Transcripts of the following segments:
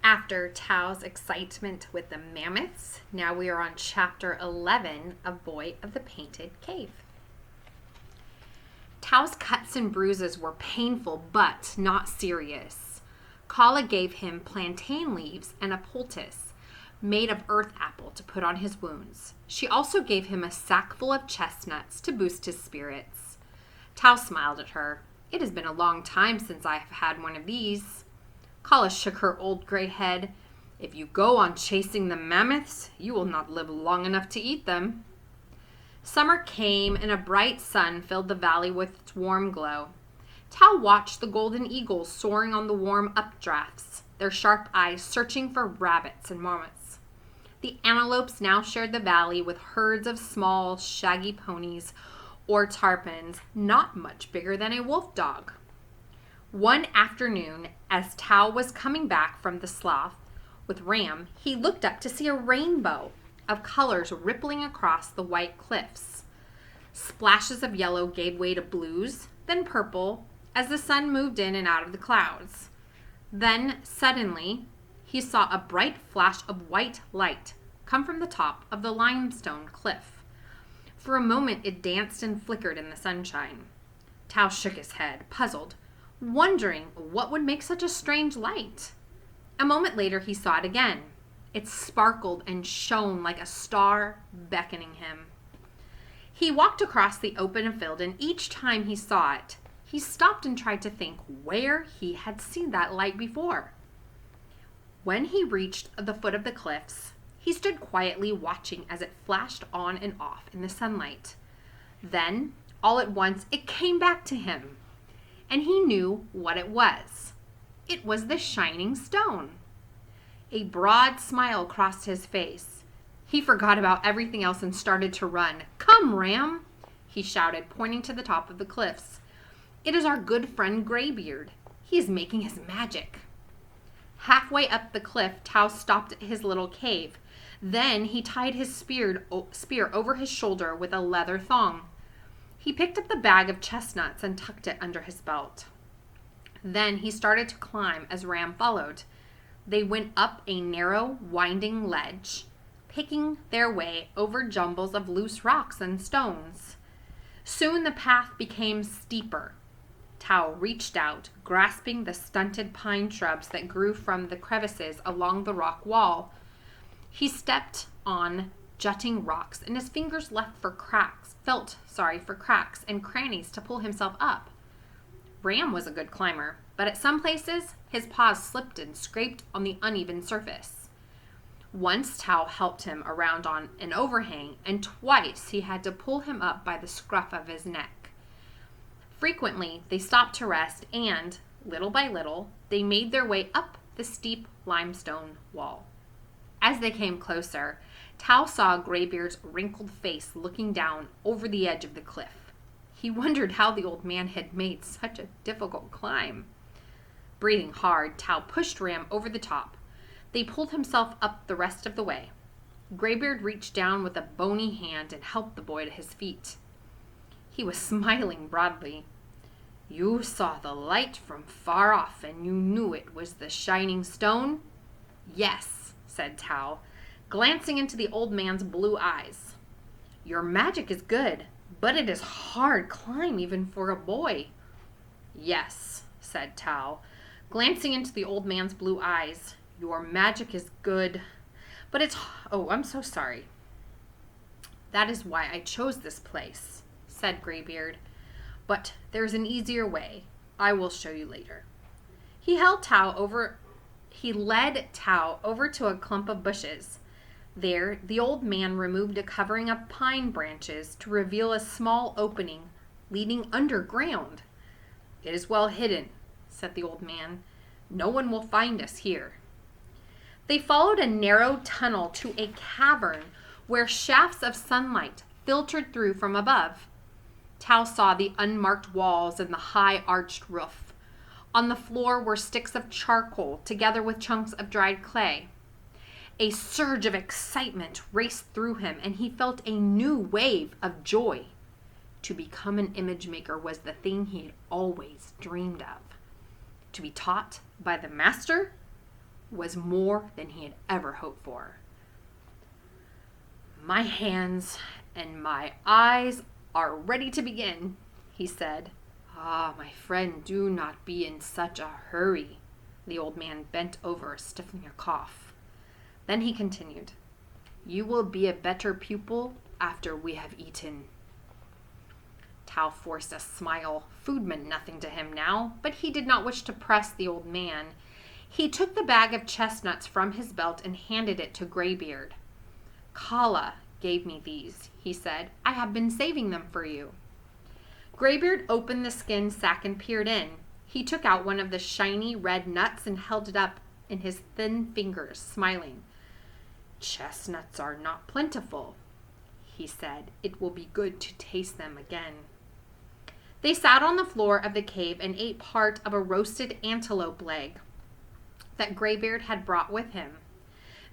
After Tao's excitement with the mammoths, now we are on chapter 11 of Boy of the Painted Cave. Tao's cuts and bruises were painful but not serious. Kala gave him plantain leaves and a poultice made of earth apple to put on his wounds. She also gave him a sackful of chestnuts to boost his spirits. Tao smiled at her. "It has been a long time since I have had one of these." Kala shook her old gray head. "If you go on chasing the mammoths, you will not live long enough to eat them." Summer came and a bright sun filled the valley with its warm glow. Tao watched the golden eagles soaring on the warm updrafts, their sharp eyes searching for rabbits and marmots. The antelopes now shared the valley with herds of small, shaggy ponies or tarpons, not much bigger than a wolf dog. One afternoon, as Tao was coming back from the slough with Ram, he looked up to see a rainbow of colors rippling across the white cliffs. Splashes of yellow gave way to blues, then purple, as the sun moved in and out of the clouds. Then, suddenly, he saw a bright flash of white light come from the top of the limestone cliff. For a moment, it danced and flickered in the sunshine. Tao shook his head, puzzled, wondering what would make such a strange light. A moment later, he saw it again. It sparkled and shone like a star beckoning him. He walked across the open field, and each time he saw it, he stopped and tried to think where he had seen that light before. When he reached the foot of the cliffs, he stood quietly watching as it flashed on and off in the sunlight. Then, all at once, it came back to him. And he knew what it was. It was the shining stone. A broad smile crossed his face. He forgot about everything else and started to run. "Come, Ram," he shouted, pointing to the top of the cliffs. "It is our good friend Graybeard. He is making his magic." Halfway up the cliff, Tao stopped at his little cave. Then he tied his spear over his shoulder with a leather thong. He picked up the bag of chestnuts and tucked it under his belt. Then he started to climb as Ram followed. They went up a narrow, winding ledge, picking their way over jumbles of loose rocks and stones. Soon the path became steeper. Tao reached out, grasping the stunted pine shrubs that grew from the crevices along the rock wall. He stepped on jutting rocks, and his fingers felt for cracks and crannies to pull himself up. Ram was a good climber, but at some places, his paws slipped and scraped on the uneven surface. Once Tao helped him around on an overhang, and twice he had to pull him up by the scruff of his neck. Frequently, they stopped to rest, and, little by little, they made their way up the steep limestone wall. As they came closer, Tao saw Graybeard's wrinkled face looking down over the edge of the cliff. He wondered how the old man had made such a difficult climb. Breathing hard, Tao pushed Ram over the top. They pulled himself up the rest of the way. Graybeard reached down with a bony hand and helped the boy to his feet. He was smiling broadly. "You saw the light from far off, and you knew it was the shining stone?" "Yes," said Tao, glancing into the old man's blue eyes. "Your magic is good, but it is hard climb even for a boy." "Yes," said Tao, glancing into the old man's blue eyes. "Your magic is good, but I'm so sorry." "That is why I chose this place," said Graybeard. "But there's an easier way. I will show you later." He led Tao over to a clump of bushes. There, the old man removed a covering of pine branches to reveal a small opening leading underground. "It is well hidden," said the old man. "No one will find us here." They followed a narrow tunnel to a cavern where shafts of sunlight filtered through from above. Tao saw the unmarked walls and the high arched roof. On the floor were sticks of charcoal together with chunks of dried clay. A surge of excitement raced through him, and he felt a new wave of joy. To become an image maker was the thing he had always dreamed of. To be taught by the master? was more than he had ever hoped for. "My hands and my eyes are ready to begin," he said. "Ah, my friend, do not be in such a hurry." The old man bent over, stifling a cough. Then he continued, "You will be a better pupil after we have eaten." Tao forced a smile. Food meant nothing to him now, but he did not wish to press the old man. He took the bag of chestnuts from his belt and handed it to Graybeard. "Kala gave me these," he said. "I have been saving them for you." Graybeard opened the skin sack and peered in. He took out one of the shiny red nuts and held it up in his thin fingers, smiling. "Chestnuts are not plentiful," he said. "It will be good to taste them again." They sat on the floor of the cave and ate part of a roasted antelope leg that Graybeard had brought with him.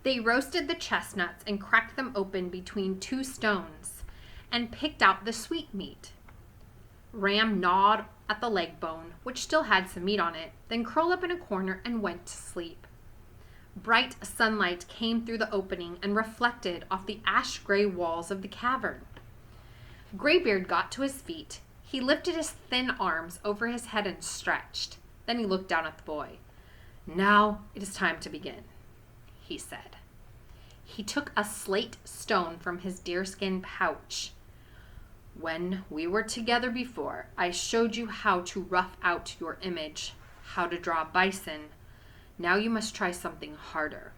They roasted the chestnuts and cracked them open between two stones and picked out the sweet meat. Ram gnawed at the leg bone, which still had some meat on it, then curled up in a corner and went to sleep. Bright sunlight came through the opening and reflected off the ash-gray walls of the cavern. Graybeard got to his feet. He lifted his thin arms over his head and stretched. Then he looked down at the boy. "Now it is time to begin," he said. He took a slate stone from his deerskin pouch. "When we were together before, I showed you how to rough out your image, how to draw bison. Now you must try something harder."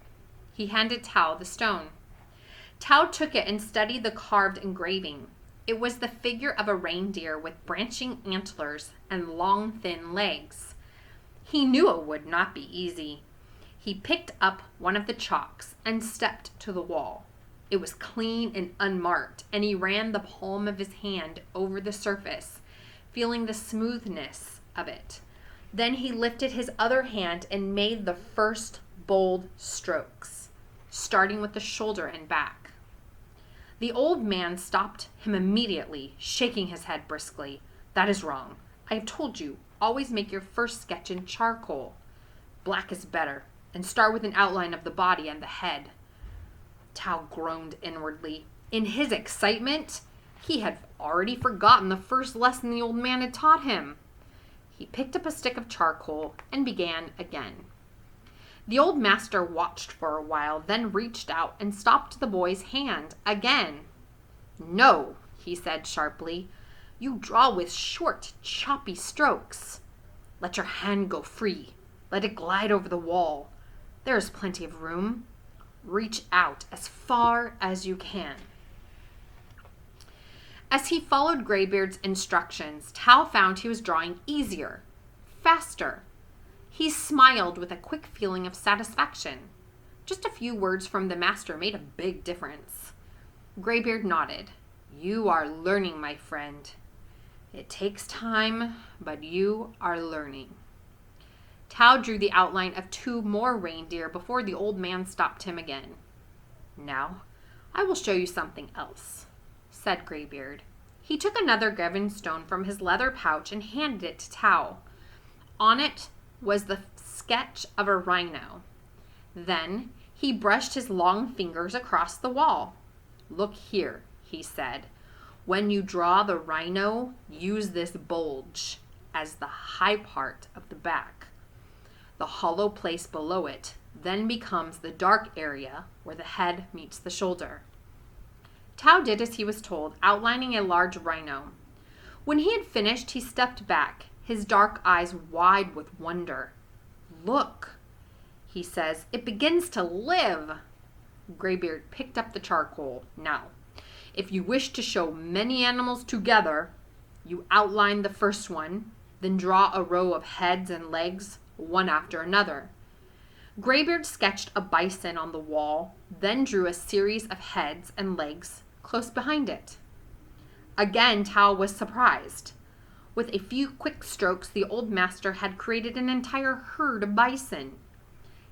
He handed Tao the stone. Tao took it and studied the carved engraving. It was the figure of a reindeer with branching antlers and long, thin legs. He knew it would not be easy. He picked up one of the chalks and stepped to the wall. It was clean and unmarked, and he ran the palm of his hand over the surface, feeling the smoothness of it. Then he lifted his other hand and made the first bold strokes, starting with the shoulder and back. The old man stopped him immediately, shaking his head briskly. "That is wrong. I have told you, always make your first sketch in charcoal. Black is better, and start with an outline of the body and the head." Tao groaned inwardly. In his excitement, he had already forgotten the first lesson the old man had taught him. He picked up a stick of charcoal and began again. The old master watched for a while, then reached out and stopped the boy's hand again. "No," he said sharply. "You draw with short, choppy strokes. Let your hand go free. Let it glide over the wall. There is plenty of room. Reach out as far as you can." As he followed Graybeard's instructions, Tao found he was drawing easier, faster. He smiled with a quick feeling of satisfaction. Just a few words from the master made a big difference. Graybeard nodded. "You are learning, my friend. It takes time, but you are learning." Tao drew the outline of 2 more reindeer before the old man stopped him again. "Now, I will show you something else," said Graybeard. He took another Greven stone from his leather pouch and handed it to Tao. On it was the sketch of a rhino. Then he brushed his long fingers across the wall. "Look here," he said. "When you draw the rhino, use this bulge as the high part of the back. The hollow place below it then becomes the dark area where the head meets the shoulder." Tao did as he was told, outlining a large rhino. When he had finished, he stepped back, his dark eyes wide with wonder. "Look," he says, "it begins to live." Graybeard picked up the charcoal. "Now, if you wish to show many animals together, you outline the first one, then draw a row of heads and legs, one after another." Graybeard sketched a bison on the wall, then drew a series of heads and legs close behind it. Again, Tao was surprised. With a few quick strokes, the old master had created an entire herd of bison.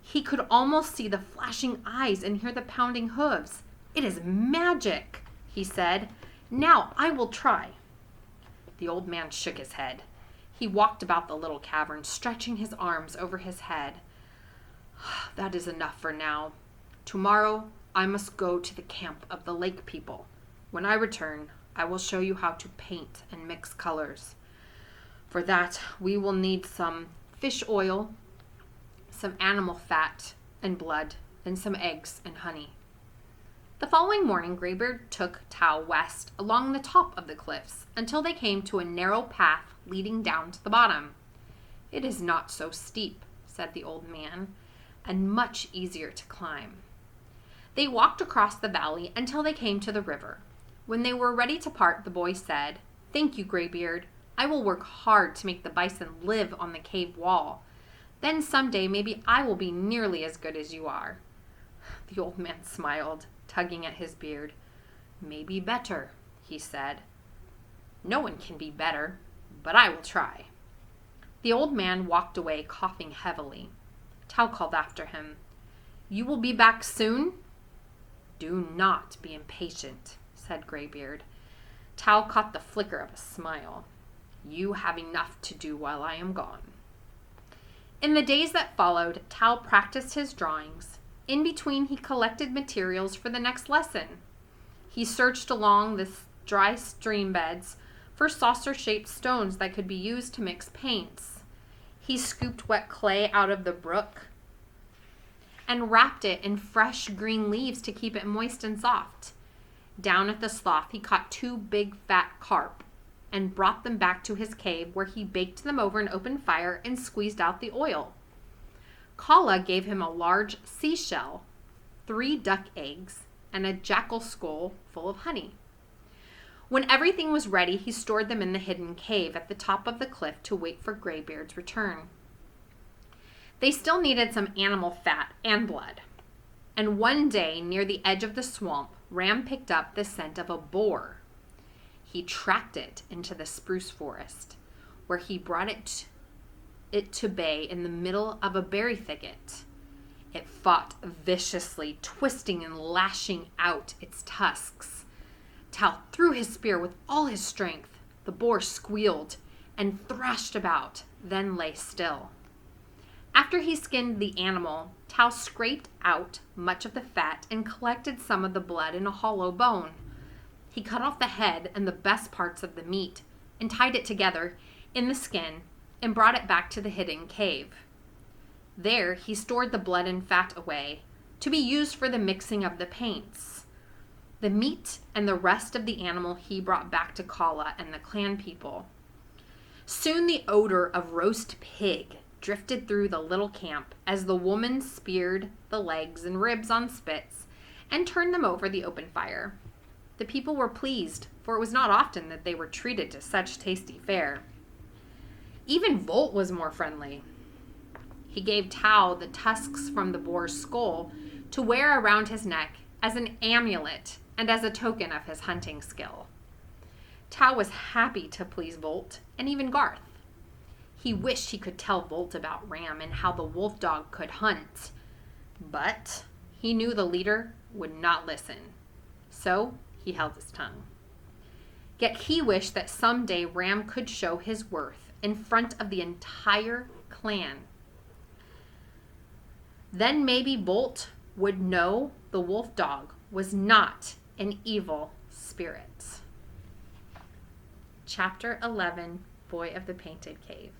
He could almost see the flashing eyes and hear the pounding hooves. "It is magic," he said. "Now I will try." The old man shook his head. He walked about the little cavern, stretching his arms over his head. That is enough for now. Tomorrow I must go to the camp of the lake people. When I return, I will show you how to paint and mix colors. For that, we will need some fish oil, some animal fat and blood, and some eggs and honey. The following morning, Graybeard took Tao west along the top of the cliffs until they came to a narrow path leading down to the bottom. It is not so steep, said the old man, and much easier to climb. They walked across the valley until they came to the river. When they were ready to part, the boy said, "Thank you, Graybeard. I will work hard to make the bison live on the cave wall. Then someday maybe I will be nearly as good as you are." The old man smiled, tugging at his beard. "Maybe better," he said. "No one can be better, but I will try." The old man walked away, coughing heavily. Tao called after him, "You will be back soon?" "Do not be impatient," said Graybeard. Tao caught the flicker of a smile. "You have enough to do while I am gone." In the days that followed, Tao practiced his drawings. In between, he collected materials for the next lesson. He searched along the dry stream beds for saucer-shaped stones that could be used to mix paints. He scooped wet clay out of the brook and wrapped it in fresh green leaves to keep it moist and soft. Down at the slough, he caught 2 big fat carp and brought them back to his cave, where he baked them over an open fire and squeezed out the oil. Kala gave him a large seashell, 3 duck eggs, and a jackal skull full of honey. When everything was ready, he stored them in the hidden cave at the top of the cliff to wait for Graybeard's return. They still needed some animal fat and blood. And one day, near the edge of the swamp, Ram picked up the scent of a boar. He tracked it into the spruce forest, where he brought it to bay in the middle of a berry thicket. It fought viciously, twisting and lashing out its tusks. Tao threw his spear with all his strength. The boar squealed and thrashed about, then lay still. After he skinned the animal, Tao scraped out much of the fat and collected some of the blood in a hollow bone. He cut off the head and the best parts of the meat and tied it together in the skin and brought it back to the hidden cave. There, he stored the blood and fat away to be used for the mixing of the paints. The meat and the rest of the animal he brought back to Kala and the clan people. Soon the odor of roast pig drifted through the little camp as the woman speared the legs and ribs on spits and turned them over the open fire. The people were pleased, for it was not often that they were treated to such tasty fare. Even Volt was more friendly. He gave Tao the tusks from the boar's skull to wear around his neck as an amulet and as a token of his hunting skill. Tao was happy to please Volt and even Garth. He wished he could tell Volt about Ram and how the wolf dog could hunt, but he knew the leader would not listen, so he held his tongue. Yet he wished that someday Ram could show his worth in front of the entire clan. Then maybe Volt would know the wolf dog was not an evil spirit. Chapter 11, Boy of the Painted Cave.